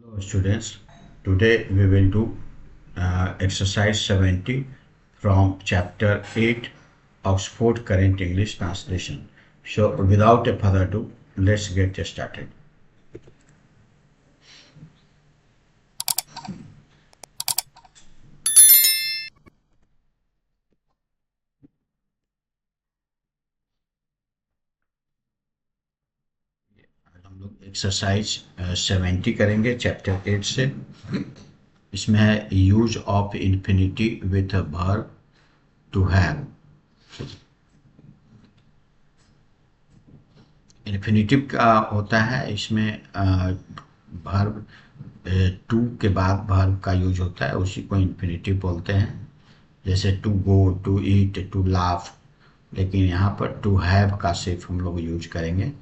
Hello students, today we will do exercise 70 from chapter 8 Oxford Current English Translation. So without a further ado, let's get started. हम लोग exercise 70 करेंगे chapter 8 से। इसमें है use of infinity with verb to have. Infinitive का होता है इसमें वर्ब टू के बाद वर्ब का यूज होता है, उसी को इन्फिनिटिव बोलते हैं। जैसे to go, to eat, to laugh. लेकिन यहाँ पर टू हैव का सिर्फ हम लोग यूज करेंगे।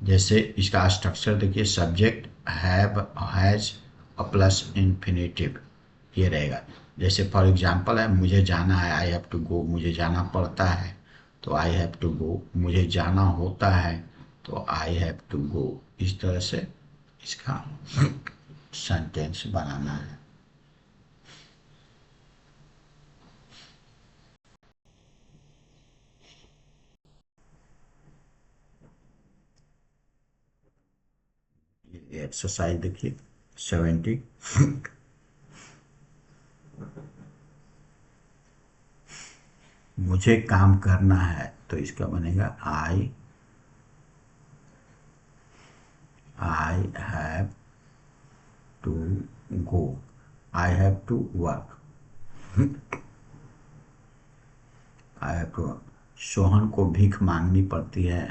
जैसे इसका स्ट्रक्चर देखिए, सब्जेक्ट हैव, हैज और प्लस इन्फिनिटिव ये रहेगा। जैसे फॉर एग्जांपल है, मुझे जाना है, आई हैव टू गो, मुझे जाना पड़ता है तो आई हैव टू गो, मुझे जाना होता है तो आई हैव टू गो। इस तरह से इसका सेंटेंस बनाना है। ये एक्सरसाइज देखिए 70। मुझे काम करना है तो इसका बनेगा I have to go, I have to work, I have to work. Sohan को भीख मांगनी पड़ती है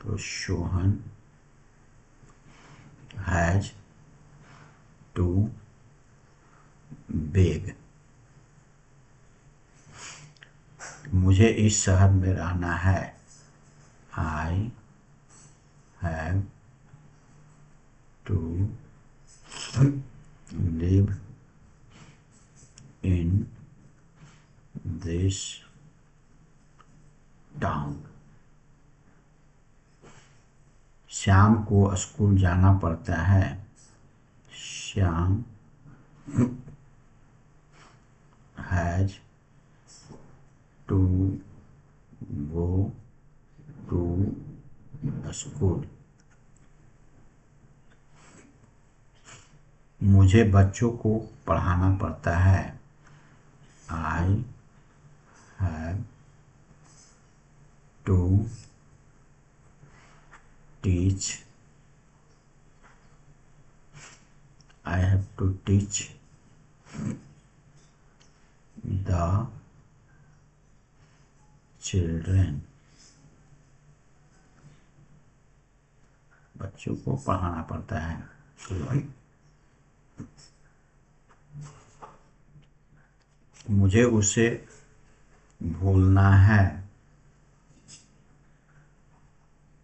तो सोहन हैज टू बेग। मुझे इस शहर में रहना है, I have to live in this town. Shyam को स्कूल जाना पड़ता है, Shyam has to go to school. मुझे बच्चों को पढ़ाना पड़ता है, I have to teach, I have to teach the children. बच्चों को पढ़ाना पड़ता है। मुझे उसे भूलना है,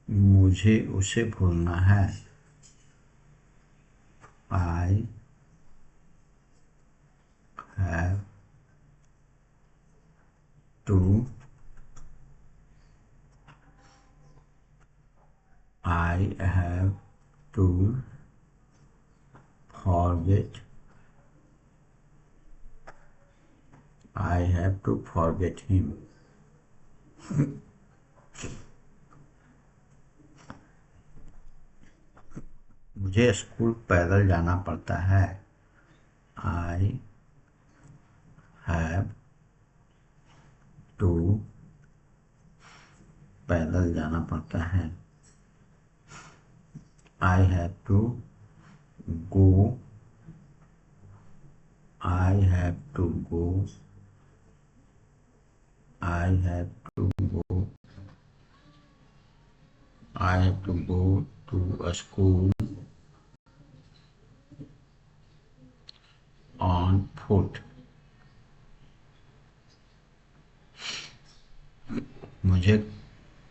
मुझे उसे भूलना है, I have to, I have to forget, I have to forget him. मुझे स्कूल पैदल जाना पड़ता है, आई हैव टू, पैदल जाना पड़ता है, I have to go, I have to go, I have to go, I have to go to school on foot. मुझे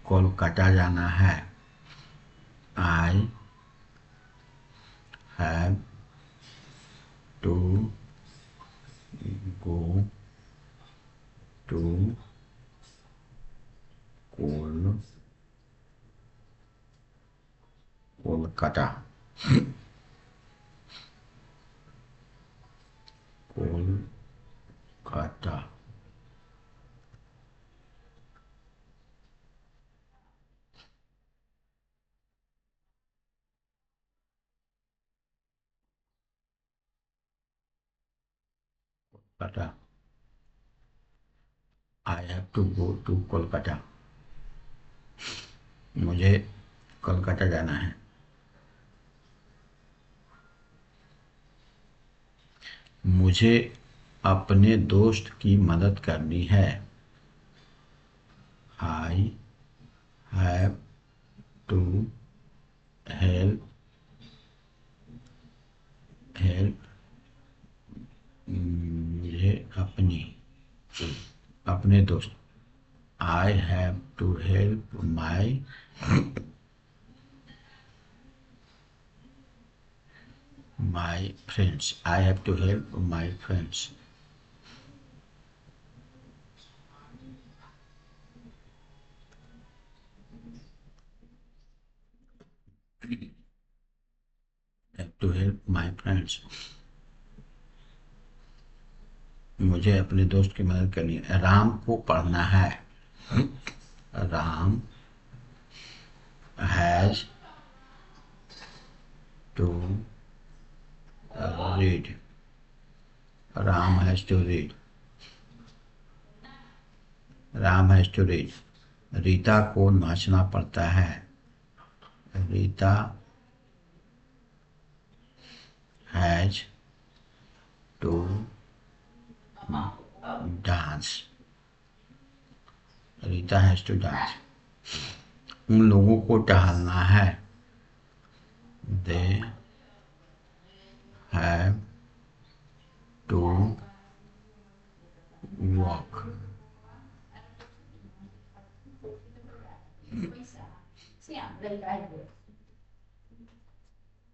कोलकाता जाना है, I have to go to Kolkata. Kolkata. Kolkata. I have to go to Kolkata. मुझे कोलकाता जाना है। मुझे अपने दोस्त की मदद करनी है। I have to help help मुझे अपने दोस्त। I have to help my friends. I have to help my friends. Have to help my friends. मुझे अपने दोस्त की मदद करनी है। राम को पढ़ना है। Ram has to read. Ram has to read. Ram has to read. Rita को नाचना पड़ता है। Rita has to dance. Rita has to dance. उन लोगों को टहलना है। They have to walk.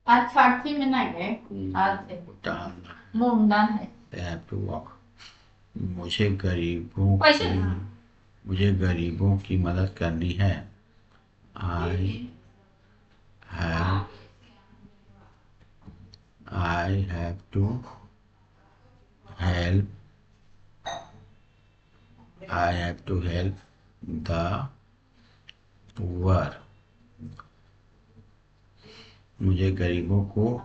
आज छठी में नहीं है, आज है टहलना। मूंगदान है। They have to walk. मुझे गरीबों पैसे की मुझे गरीबों की मदद करनी है। I have I have to help I have to help the poor. मुझे गरीबों को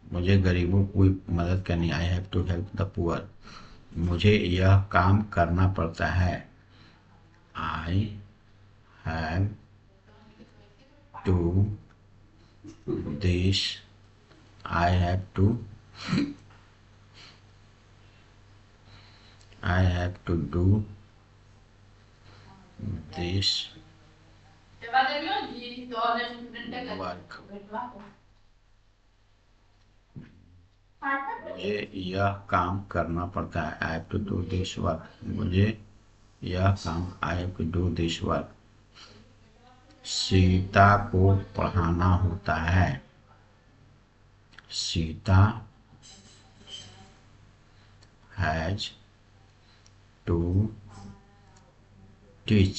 मुझे गरीबों की मदद करनी। I have to help the poor. मुझे यह काम करना पड़ता है। I have to this I have to I have to do this work. मुझे यह काम करना पड़ता है। I have to do this work. मुझे यह काम I have to do this work. Sita को पढ़ाना होता है। Sita has to teach.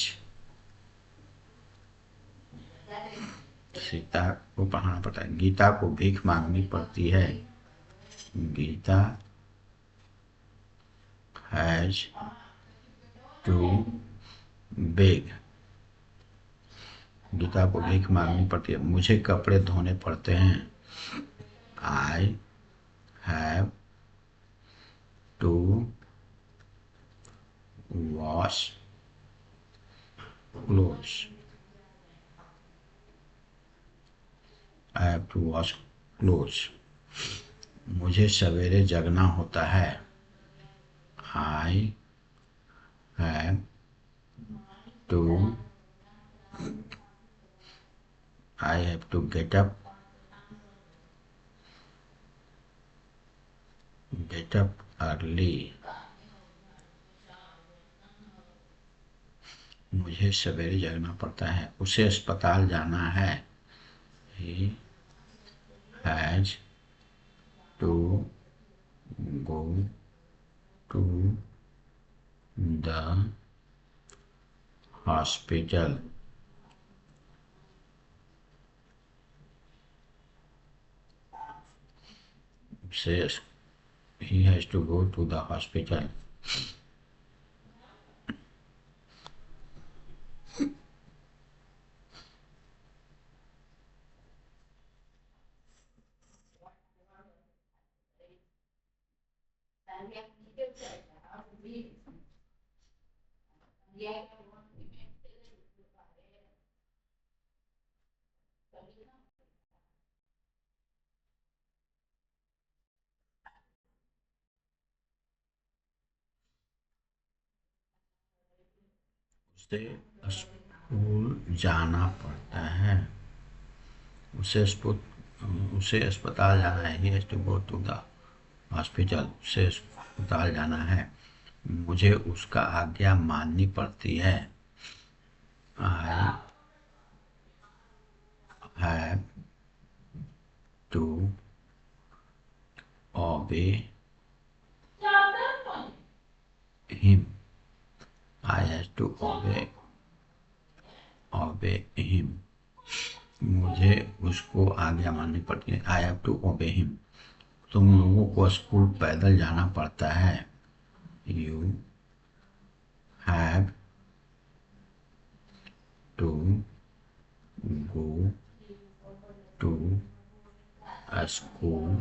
Sita को पढ़ाना पड़ता है। गीता को भीख मांगनी पड़ती है। Gita has to beg. Gita को भीख मांगनी पड़ती है। मुझे कपड़े धोने पड़ते हैं। I have to wash clothes. I have to wash clothes. मुझे सवेरे जगना होता है। I have to get up early. मुझे सवेरे जगना पड़ता है। उसे अस्पताल जाना है। He has to go to the hospital. he has to go to the hospital. उसे स्कूल जाना पड़ता है। उसे स्कूल उसे अस्पताल जाना है। He has to go to the hospital. उसे अस्पताल जाना है। मुझे उसका आज्ञा माननी पड़ती है। I have to obey him. I have to obey him. मुझे उसको आज्ञा माननी पड़ती है। I have to obey him. तुम लोगों को स्कूल पैदल जाना पड़ता है। You have to go to a school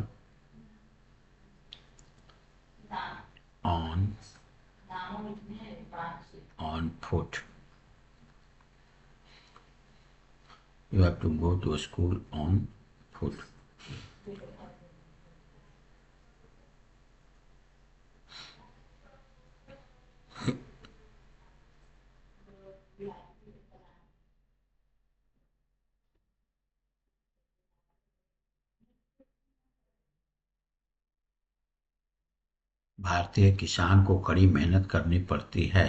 on foot. You have to go to a school on foot. भारतीय किसान को कड़ी मेहनत करनी पड़ती है।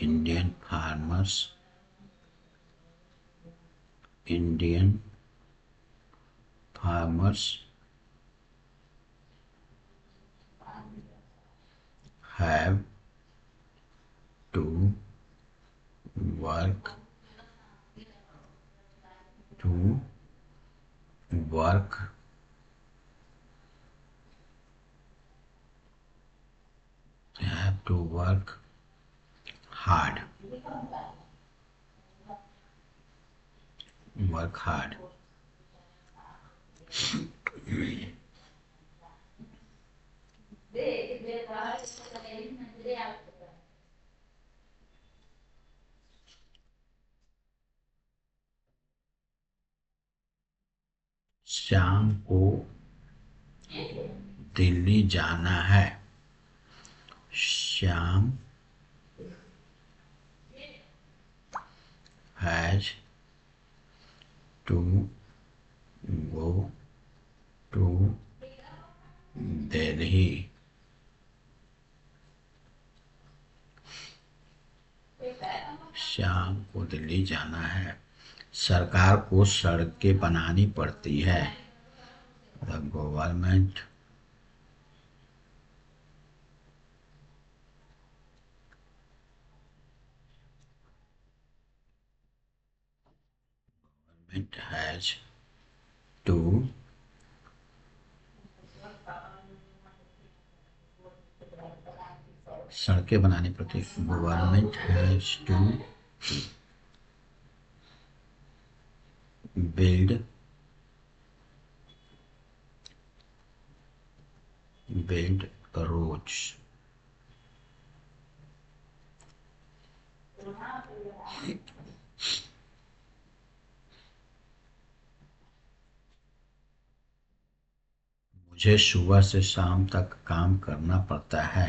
Indian farmers have to work work have to work hard. Work hard. Shyam को दिल्ली जाना है। Shyam has to go to Delhi. Shyam को दिल्ली जाना है। सरकार को सड़कें बनानी पड़ती है। The government has to सड़कें बनानी पड़ती है। Government has to build roads. मुझे सुबह से शाम तक काम करना पड़ता है।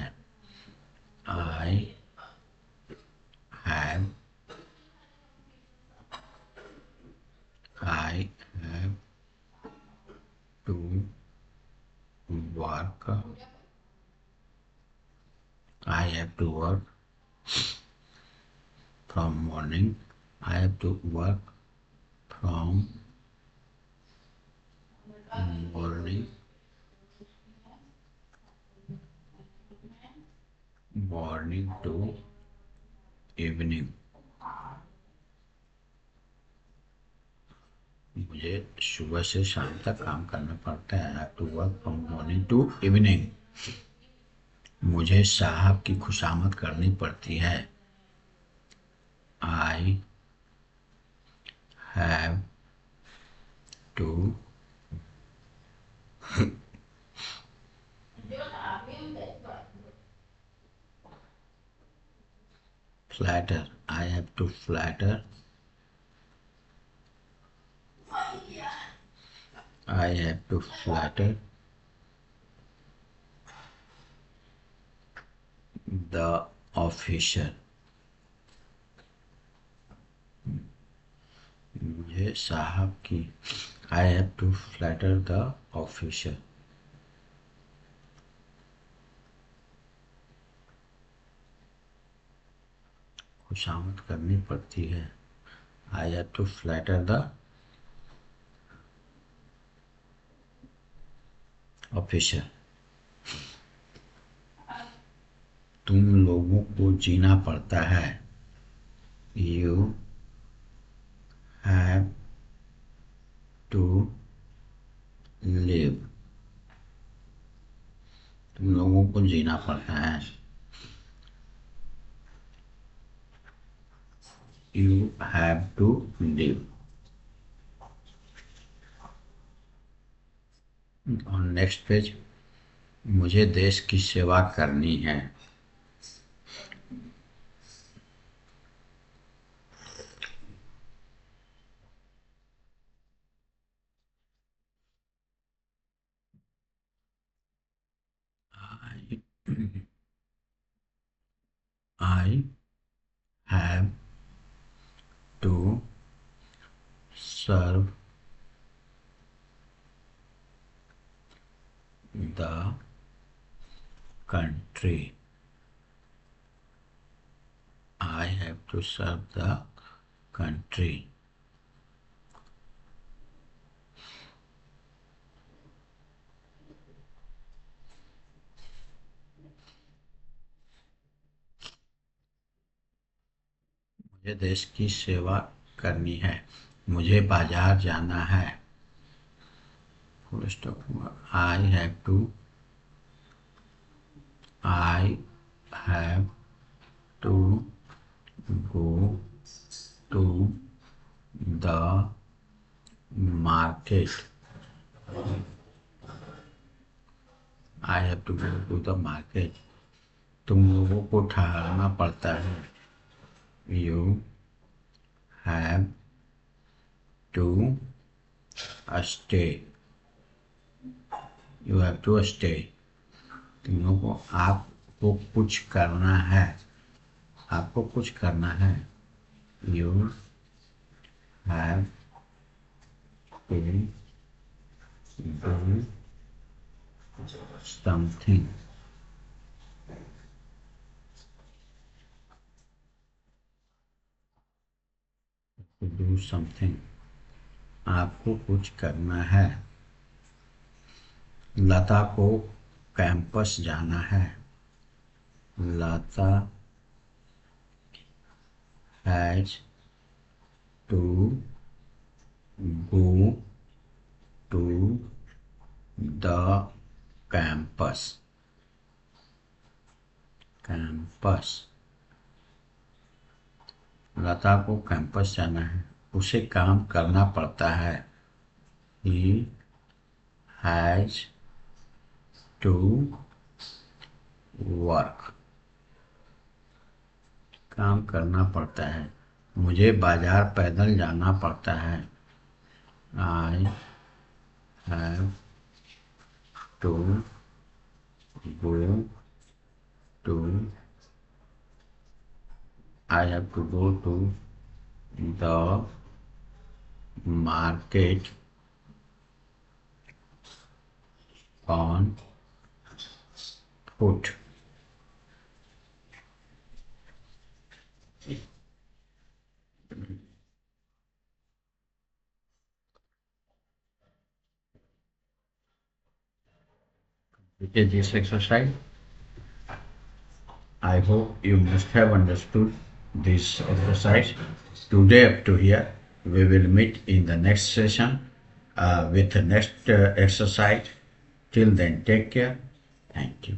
I have to work. I have to work from morning. I have to work from morning to evening. मुझे सुबह से शाम तक काम करना पड़ता है। I have to work from morning to evening. मुझे साहब की खुशामद करनी पड़ती है। I have to flatter. I have to flatter. I have to flatter the officer. मुझे साहब की I have to flatter the officer. खुशामद करनी पड़ती है। I have to flatter the officer. तुम लोगों को जीना पड़ता है। You have to live. तुम लोगों को जीना पड़ता है। You have to live. और नेक्स्ट पेज, मुझे देश की सेवा करनी है। I have to serve the country. I have to serve the country. मुझे देश की सेवा करनी है। मुझे बाजार जाना है। फुल स्टॉप हुआ। I have to go to the market. I have to go to the market. तुम लोगों को ठहरना पड़ता है। You have to stay. You have to stay. तुम लोगों को आपको कुछ करना है। आपको कुछ करना है। You have to do something. Do something. आपको कुछ करना है। लता को कैंपस जाना है। Lata has to go to the campus. Campus. Lata को कैंपस जाना है। उसे काम करना पड़ता है। He has to work. काम करना पड़ता है। मुझे बाजार पैदल जाना पड़ता है। I have to go to I have to go to the market on foot. With this exercise, I hope you must have understood this exercise today up to here. We will meet in the next session with the next exercise. Till then, take care. Thank you.